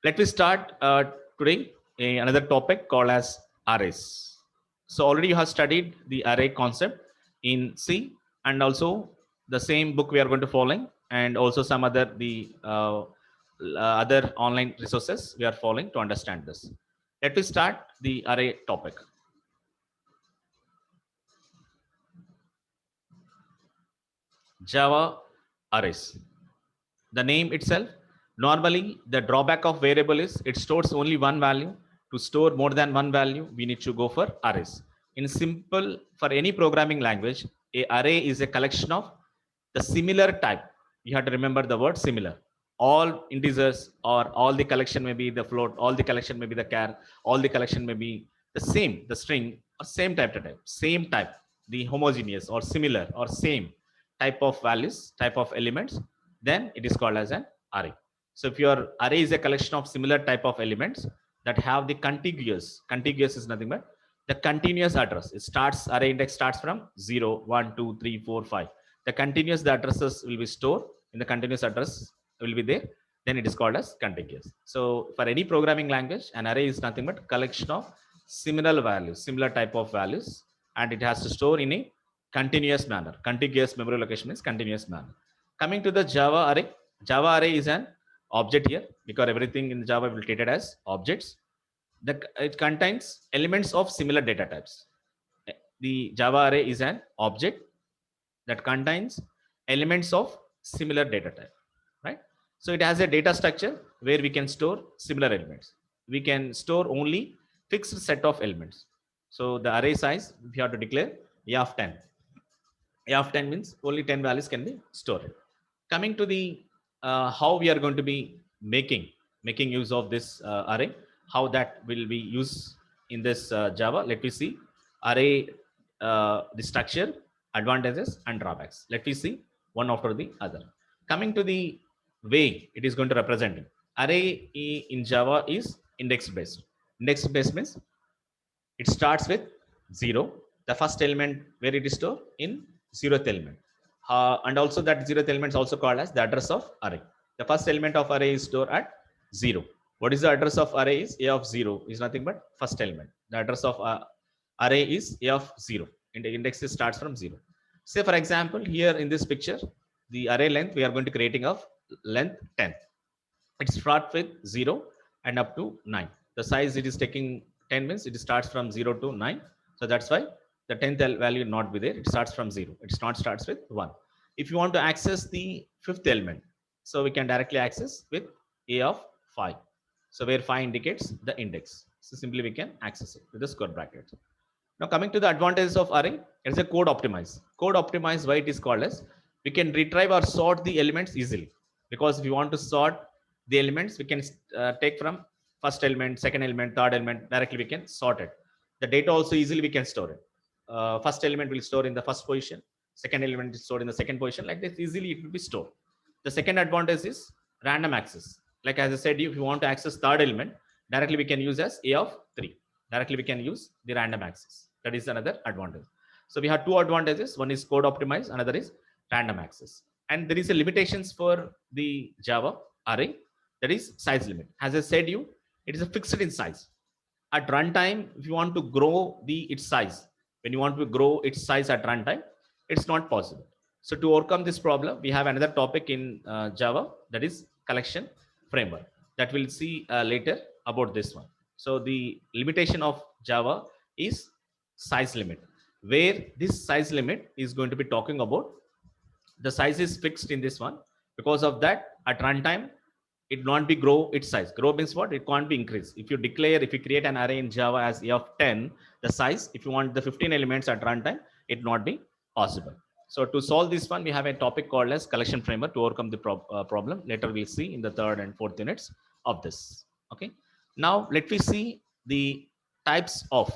Let me start today another topic called as arrays. So already you have studied the array concept in C, and also the same book we are going to following, and also some other other online resources we are following to understand this. Let me start the array topic. Java arrays. The name itself, normally the drawback of variable is it stores only one value. To store more than one value, we need to go for arrays. In simple, for any programming language, a array is a collection of the similar type. You have to remember the word similar. All integers, or all the collection may be the float, all the collection may be the char, all the collection may be the same, the string, or same type to type, same type, the homogeneous or similar or same type of values, type of elements, then it is called as an array. So if your array is a collection of similar type of elements that have the contiguous is nothing but the continuous address. It starts, array index starts from 0, 1, 2, 3, 4, 5. The continuous, the addresses will be stored in the continuous address will be there. Then it is called as contiguous. So for any programming language, an array is nothing but collection of similar values, similar type of values, and it has to store in a continuous manner. Contiguous memory location is continuous manner. Coming to the Java array, Java array is an object here because everything in Java will be treated as objects. It contains elements of similar data types. The Java array is an object that contains elements of similar data type, right? So it has a data structure where we can store similar elements. We can store only fixed set of elements. So the array size, we have to declare A of 10. A of 10 means only 10 values can be stored. Coming to the how we are going to be making use of this array, how that will be used in this Java. Let me see array, the structure, advantages and drawbacks. Let me see one after the other. Coming to the way it is going to represent it. Array in Java is index based. Index based means it starts with 0, the first element where it is stored in 0th element, and also that 0th element is also called as the address of array. The first element of array is stored at 0. What is the address of array? Is A of 0 is nothing but first element. The address of array is A of 0, and the index starts from 0. Say for example, here in this picture, the array length we are going to creating of length 10. It starts with 0 and up to 9. The size it is taking 10 means it starts from 0 to 9. So that's why the 10th value not be there. It starts from 0. It's not starts with 1. If you want to access the fifth element, so we can directly access with A of 5. So where 5 indicates the index. So simply we can access it with the square bracket. Now coming to the advantages of array, it's a code optimize. Code optimize, why it is called as, we can retrieve or sort the elements easily, because if you want to sort the elements, we can take from first element, second element, third element, directly we can sort it. The data also easily we can store it. First element will store in the first position, second element is stored in the second position, like this easily it will be stored. The second advantage is random access. Like as I said, if you want to access third element, directly we can use as A of 3. Directly we can use the random access. That is another advantage. So we have two advantages. One is code optimize, another is random access. And there is a limitations for the Java array, that is size limit. As I said you, it is a fixed in size. At runtime, if you want to grow its size, when you want to grow its size at runtime, it's not possible. So to overcome this problem, we have another topic in Java, that is collection framework, that we'll see later about this one. So the limitation of Java is size limit, where this size limit is going to be talking about the size is fixed in this one. Because of that, at runtime, it not be grow its size. Grow means what? It can't be increased. If you declare, if you create an array in Java as A of 10, the size, if you want the 15 elements at runtime, it not be possible. So to solve this one, we have a topic called as collection framework to overcome the problem. Later we'll see in the third and fourth units of this. Okay. Now let me see the types of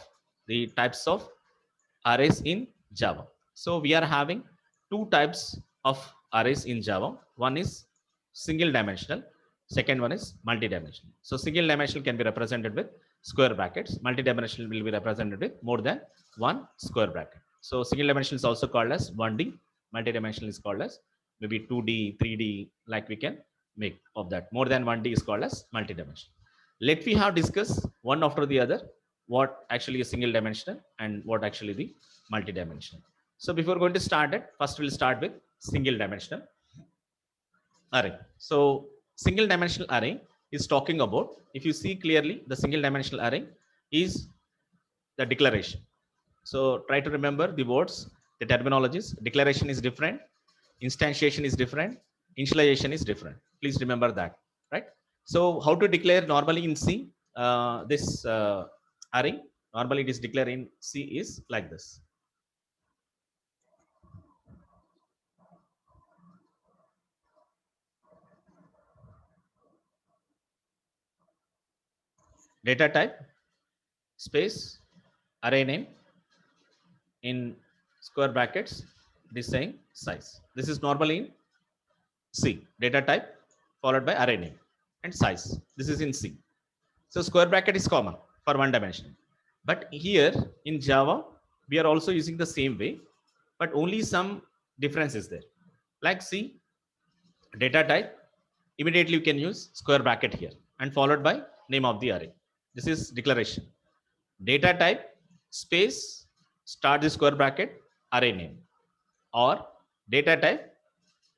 arrays in Java. So we are having two types of arrays in Java. One is single dimensional, second one is multi-dimensional. So single dimensional can be represented with square brackets. Multi-dimensional will be represented with more than one square bracket. So single dimensional is also called as 1D. Multi-dimensional is called as maybe 2D, 3D, like we can make of that. More than 1D is called as multi-dimensional. Let me have discuss one after the other what actually is single dimensional and what actually the multi-dimensional. So before going to start it, first we'll start with single dimensional array. So single dimensional array is talking about, if you see clearly, the single dimensional array is the declaration. So try to remember the words, the terminologies. Declaration is different, instantiation is different, initialization is different. Please remember that, right? So how to declare normally in C, this array, normally it is declared in C is like this. Data type, space, array name, in square brackets, this saying size. This is normally in C, data type followed by array name and size. This is in C. So square bracket is common for one dimension. But here in Java, we are also using the same way, but only some difference is there. Like C, data type, immediately you can use square bracket here and followed by name of the array. This is declaration. Data type, space, start the square bracket, array name, or data type,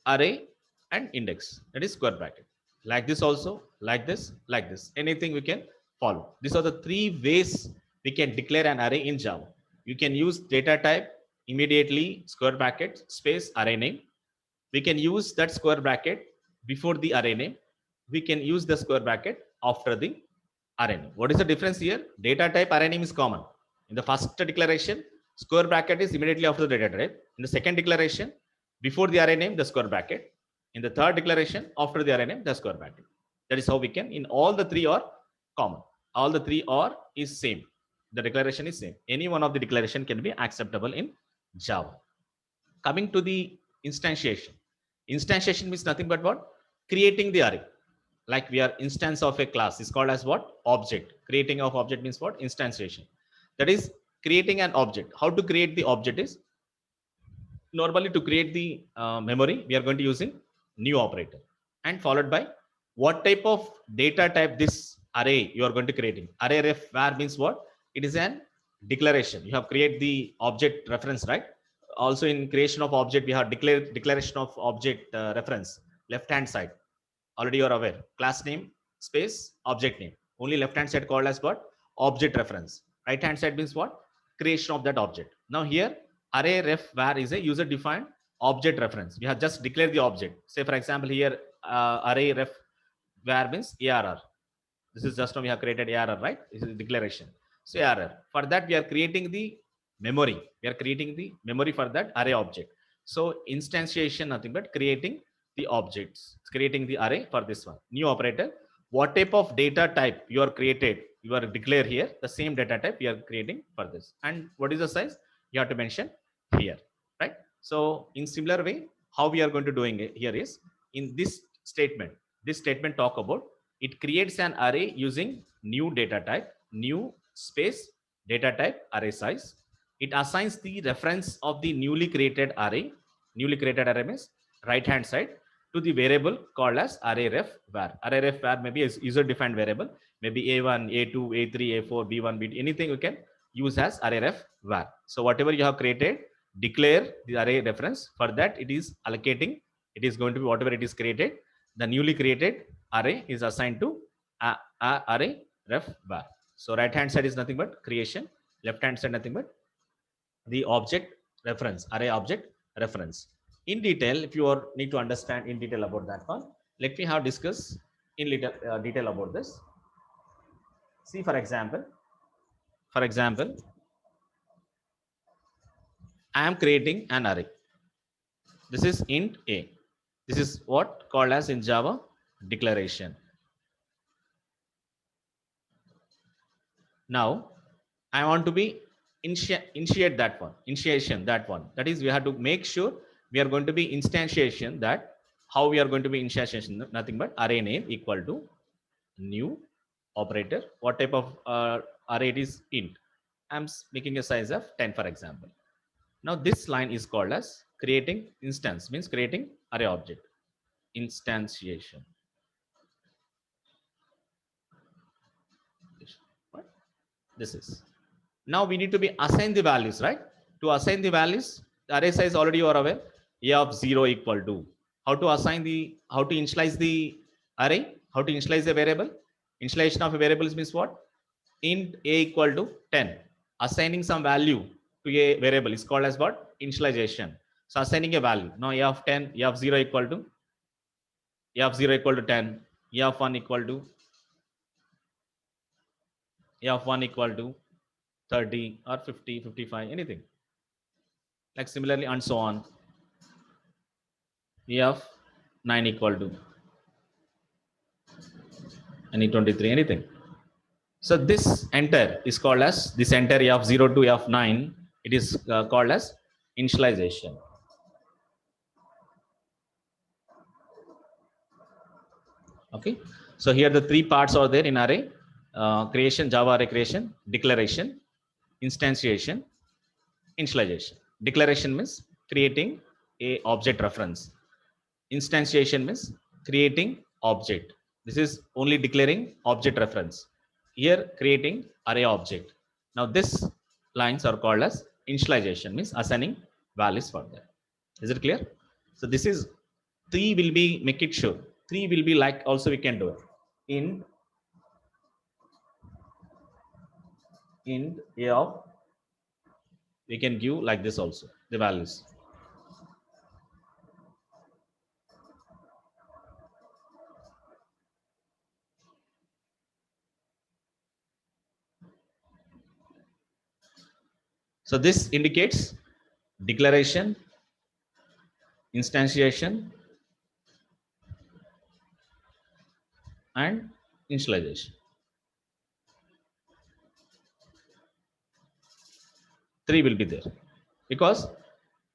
array and index, that is square bracket. Like this also, like this, anything we can follow. These are the three ways we can declare an array in Java. You can use data type, immediately square bracket, space, array name. We can use that square bracket before the array name. We can use the square bracket after the array name. What is the difference here? Data type, array name is common. In the first declaration, square bracket is immediately after the data type. In the second declaration, before the array name, the square bracket. In the third declaration, after the array name, the square bracket. That is how we can, in all the three are common. All the three are is same. The declaration is same. Any one of the declaration can be acceptable in Java. Coming to the instantiation. Instantiation means nothing but what? Creating the array. Like we are instance of a class is called as what? Object. Creating of object means what? Instantiation. That is creating an object. How to create the object is, normally to create the memory, we are going to using new operator and followed by what type of data type this array you are going to creating. Array ref var means what? It is an declaration. You have created the object reference, right? Also in creation of object, we have declaration of object reference, left hand side. Already you are aware. Class name, space, object name. Only left hand side called as what? Object reference. Right hand side means what? Creation of that object. Now here, array ref var is a user defined object reference. We have just declared the object. Say for example here, array ref var means ARR. This is just now we have created ARR, right? This is declaration. So ARR. For that we are creating the memory. We are creating the memory for that array object. So instantiation nothing but creating the objects. It's creating the array for this one. New operator. What type of data type you are created, you are declare here, the same data type we are creating for this. And what is the size? You have to mention here, right? So in similar way, how we are going to doing it here is, in this statement talk about, it creates an array using new data type, new space, data type, array size. It assigns the reference of the newly created array means right hand side, to the variable called as array ref var. Array ref var maybe is user defined variable, maybe a1, a2, a3, a4, b1, b2, anything you can use as array ref var. So whatever you have created, declare the array reference. For that it is allocating, it is going to be whatever it is created, the newly created array is assigned to array ref var. So right hand side is nothing but creation, left hand side nothing but the object reference, array object reference. In detail, if you are need to understand in detail about that one, let me have discuss in little detail about this. See for example, I am creating an array. This is int a. This is what called as in Java declaration. Now I want to be initiation that one. That is, we have to make sure we are going to be instantiation. That how we are going to be instantiation? Nothing but array name equal to new operator. What type of array it is? Int. I'm making a size of 10 for example. Now this line is called as creating instance, means creating array object, instantiation. This is. Now we need to be assign the values, right? To assign the values, the array size already you are aware. A of 0 equal to, how to assign the, how to initialize the array, how to initialize a variable. Initialization of a variable means what? Int a equal to 10. Assigning some value to a variable is called as what? Initialization. So assigning a value. Now a of 10, a of 0 equal to, a of 0 equal to 10, a of 1 equal to, a of 1 equal to 30 or 50, 55, anything. Like similarly and so on. E of 9 equal to any 23, anything. So this enter is called as, this enter E of 0 to E of 9, it is called as initialization. Okay, so here the three parts are there in array: creation, Java array creation, declaration, instantiation, initialization. Declaration means creating a object reference. Instantiation means creating object. This is only declaring object reference. Here creating array object. Now this lines are called as initialization, means assigning values for that. Is it clear? So this is, three will be, make it sure, three will be like, also we can do it in a of, we can give like this also the values. So this indicates declaration, instantiation, and initialization. Three will be there, because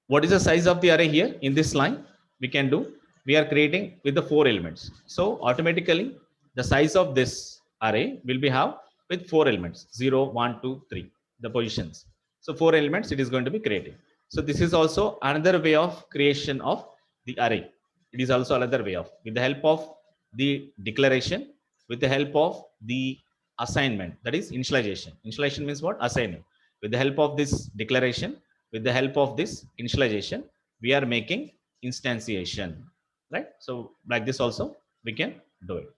what is the size of the array here in this line? We can do, we are creating with the 4 elements, so automatically the size of this array will be have with 4 elements, 0, 1, 2, 3, the positions. So 4 elements it is going to be creating. So this is also another way of creation of the array. It is also another way of, with the help of the declaration, with the help of the assignment, that is initialization. Initialization means what? Assigning. With the help of this declaration, with the help of this initialization, we are making instantiation, right? So like this also we can do it.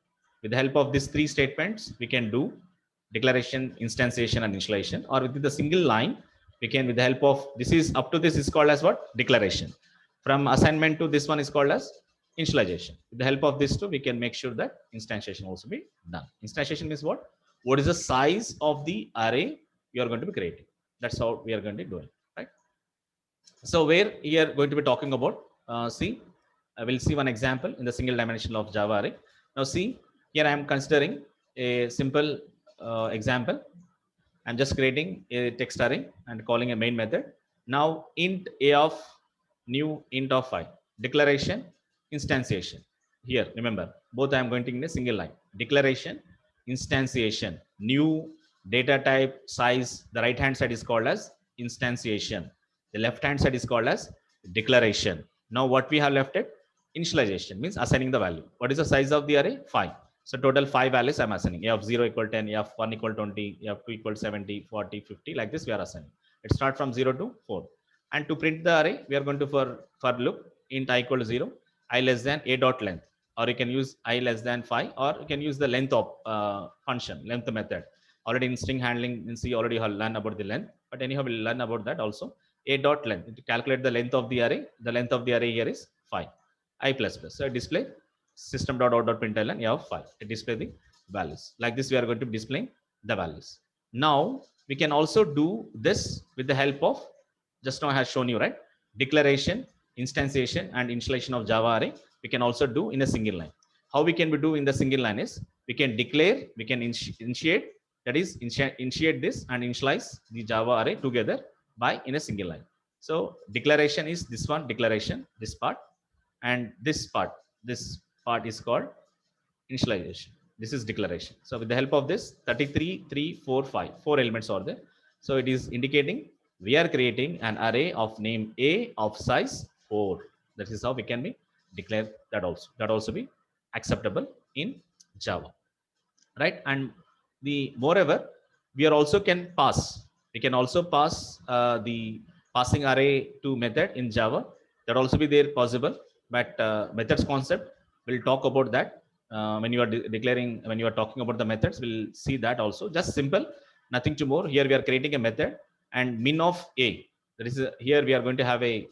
With the help of these three statements, we can do declaration, instantiation, and initialization. Or with the single line, we can, with the help of, this is up to this is called as what? Declaration. From assignment to this one is called as initialization. With the help of this two, we can make sure that instantiation also be done. Instantiation means what? What is the size of the array you are going to be creating? That's how we are going to be doing, right? So where we are going to be talking about, see, I will see one example in the single dimension of Java array. Now see, here I am considering a simple example. I'm just creating a text array and calling a main method. Now int a of new int of I, declaration, instantiation. Here remember, both I am going to in a single line. Declaration, instantiation, new data type, size. The right hand side is called as instantiation, the left hand side is called as declaration. Now what we have left it? Initialization means assigning the value. What is the size of the array? 5. So total 5 values I'm assigning. A of 0 equal 10, A of 1 equal 20, A of 2 equal 70, 40, 50. Like this we are assigning. It start from 0 to 4. And to print the array, we are going to for loop int I equal to 0, I less than a dot length. Or you can use I less than 5, or you can use the length of function, length method. Already in string handling, in C already have learned about the length, but anyhow we'll learn about that also. A dot length, to calculate the length of the array. The length of the array here is 5. I plus plus. So display system.out.println A of 5. It display the values. Like this, we are going to be displaying the values. Now we can also do this with the help of, just now I have shown you, right? Declaration, instantiation, and initialization of Java array. We can also do in a single line. How we can do in the single line is, we can declare, we can initiate, that is initiate this and initialize the Java array together by in a single line. So declaration is this one, declaration, this part, and this part is called initialization. This is declaration. So with the help of this 33, 3, 4, 5, 4 elements are there. So it is indicating we are creating an array of name A of size 4. That is how we can be declare that also. That also be acceptable in Java, right? And the moreover, we are also can pass. We can also pass the passing array to method in Java. That also be there possible, but methods concept, we'll talk about that when you are declaring, when you are talking about the methods, we'll see that also. Just simple, nothing to more. Here we are creating a method and min of a. That is here we are going to have a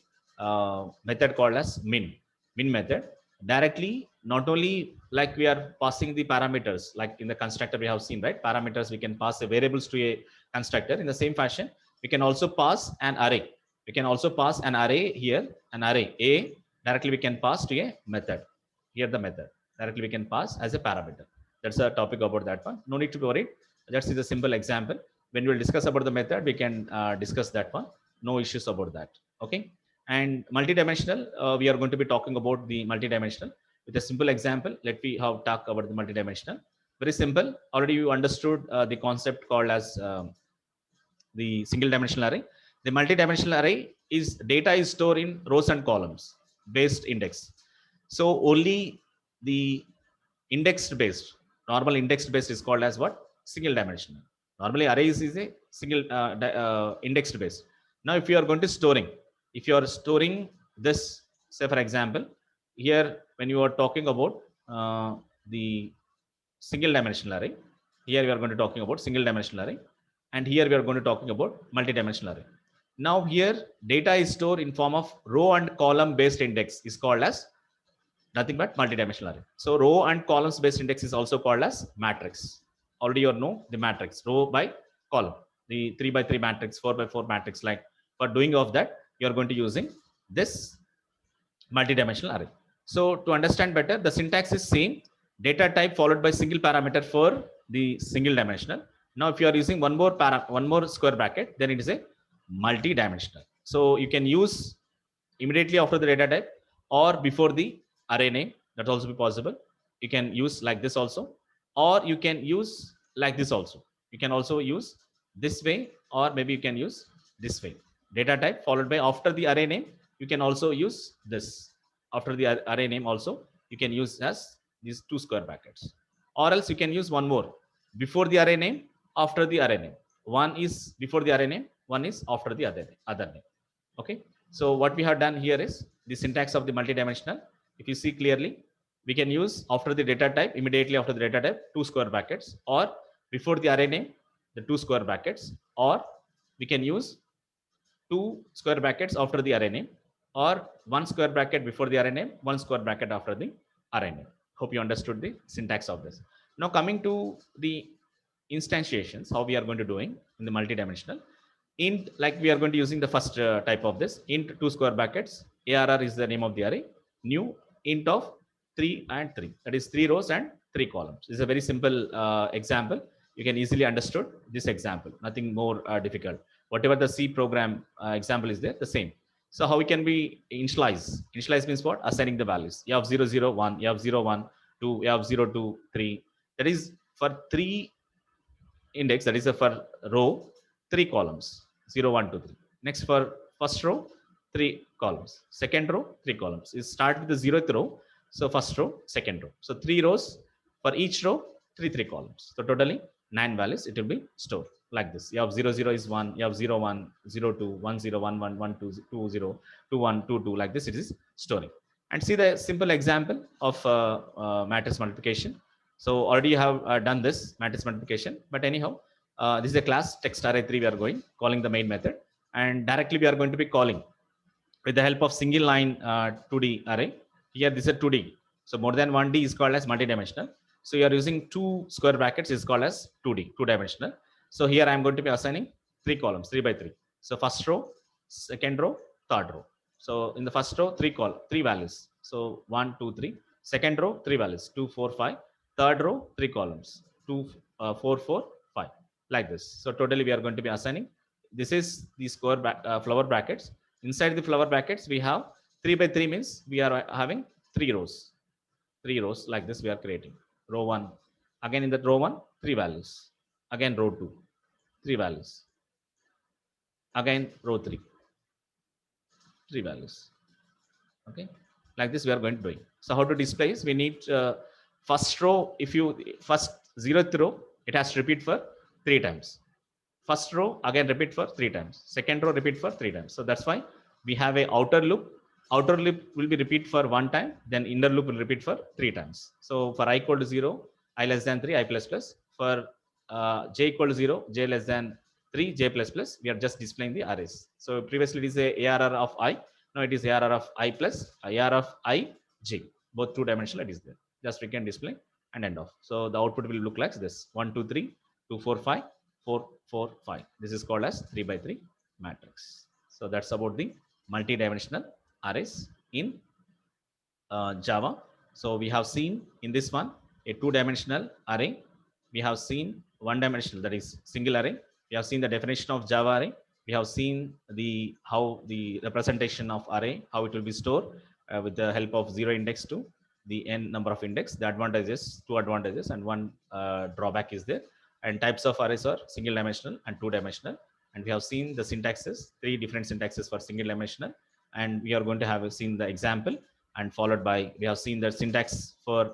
method called as min method. Directly, not only like we are passing the parameters, like in the constructor we have seen, right? Parameters, we can pass the variables to a constructor. In the same fashion, we can also pass an array. We can also pass an array here, an array a. Directly we can pass to a method. Here the method directly we can pass as a parameter. That's a topic about that one. No need to be worried. Let's see the simple example. When we will discuss about the method, we can discuss that one. No issues about that. Okay. And multidimensional, we are going to be talking about the multidimensional with a simple example. Let me have talk about the multidimensional. Very simple. Already you understood the concept called as the single dimensional array. The multidimensional array is data is stored in rows and columns based index. So only the indexed based, normal indexed based is called as what? Single dimensional. Normally arrays is a single indexed based. Now if you are going to storing, if you are storing this, say for example, here when you are talking about the single dimensional array, here we are going to talking about single dimensional array, and here we are going to talking about multidimensional array. Now here data is stored in form of row and column based index is called as nothing but multidimensional array. So row and columns based index is also called as matrix. Already you know the matrix, row by column, the 3 by 3 matrix, 4 by 4 matrix. Like for doing of that, you are going to using this multidimensional array. So to understand better, the syntax is same, data type followed by single parameter for the single dimensional. Now if you are using one more square bracket, then it is a multi-dimensional. So you can use immediately after the data type or before the array name. That also be possible. You can use like this also, or you can use like this also. You can also use this way, or maybe you can use this way. Data type followed by after the array name. You can also use this after the array name also. You can use as these two square brackets, or else you can use one more before the array name, after the array name. One is before the array name, one is after the other name. Okay. So what we have done here is the syntax of the multidimensional. If you see clearly, we can use after the data type, immediately after the data type, two square brackets, or before the array name, the two square brackets, or we can use two square brackets after the array name, or one square bracket before the array name, one square bracket after the array name. Hope you understood the syntax of this. Now coming to the instantiations, how we are going to doing in the multidimensional. Int, like we are going to using the first type of this, int 2 square brackets, ARR is the name of the array, new int of 3 and 3, that is 3 rows and 3 columns. This is a very simple example. You can easily understood this example, nothing more difficult. Whatever the C program example is there, the same. So how we can be initialize? Initialize means what? Assigning the values. You have 0, 0, 1, you have 0, 1, 2, you have 0, 2, 3. That is for 3 index, that is for row, 3 columns, 0, 1, 2, 3. Next for first row, 3 columns. Second row, 3 columns. You start with the 0th row. So first row, second row. So 3 rows for each row, 3 columns. So totally 9 values it will be stored like this. You have 0, 0 is 1, you have 0, 1, 0, 2, 1, 0, 1, 1, 1, 2, 2, 0, 2, 1, 2, 2, like this it is storing. And see the simple example of matrix multiplication. So already you have done this matrix multiplication, but anyhow, this is a class text array 3 we are going, calling the main method, and directly we are going to be calling with the help of single line 2D array. Here this is a 2D. So more than 1D is called as multidimensional. So you are using 2 square brackets is called as 2D, 2-dimensional. So here I am going to be assigning 3 columns, 3 by 3. So first row, second row, third row. So in the first row, 3 values. So 1, 2, 3. Second row, 3 values, 2, 4, 5. Third row, 3 columns, 2, 4, 4, 5, like this. So totally we are going to be assigning. This is the square flower brackets. Inside the flower brackets, we have 3 by 3 means we are having 3 rows. 3 rows like this we are creating. Row 1. Again in that row 1, 3 values. Again row 2, 3 values. Again row 3, 3 values. Okay. Like this we are going to do. So how to display is we need first row, if you first 0th row, it has to repeat for 3 times. First row again repeat for 3 times. Second row repeat for 3 times. So that's why we have a outer loop. Outer loop will be repeat for 1 time, then inner loop will repeat for 3 times. So for I equal to 0, I less than 3, I plus plus. For j equal to 0, j less than 3, j plus plus. We are just displaying the arrays. So previously it is a ARR of I. Now it is ARR of I plus ARR of I, j. Both 2 dimensional it is there. Just we can display and end off. So the output will look like this: 1, 2, 3, 2, 4, 5, 4, 4, 5. This is called as 3 by 3 matrix. So that's about the multi-dimensional arrays in Java. So we have seen in this one a 2-dimensional array. We have seen 1-dimensional, that is single array. We have seen the definition of Java array. We have seen the how the representation of array, how it will be stored with the help of 0 index to the n number of index. The advantages, 2 advantages, and 1 drawback is there. And types of arrays are single dimensional and 2-dimensional. And we have seen the syntaxes, 3 different syntaxes for single dimensional. And we are going to have seen the example, and followed by we have seen the syntax for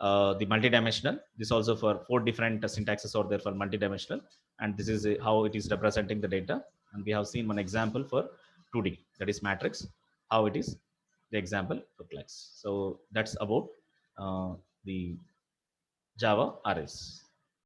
the multidimensional. This also for 4 different syntaxes are there for multidimensional, and this is how it is representing the data. And we have seen one example for 2D, that is matrix, how it is the example look like. So that's about the Java arrays.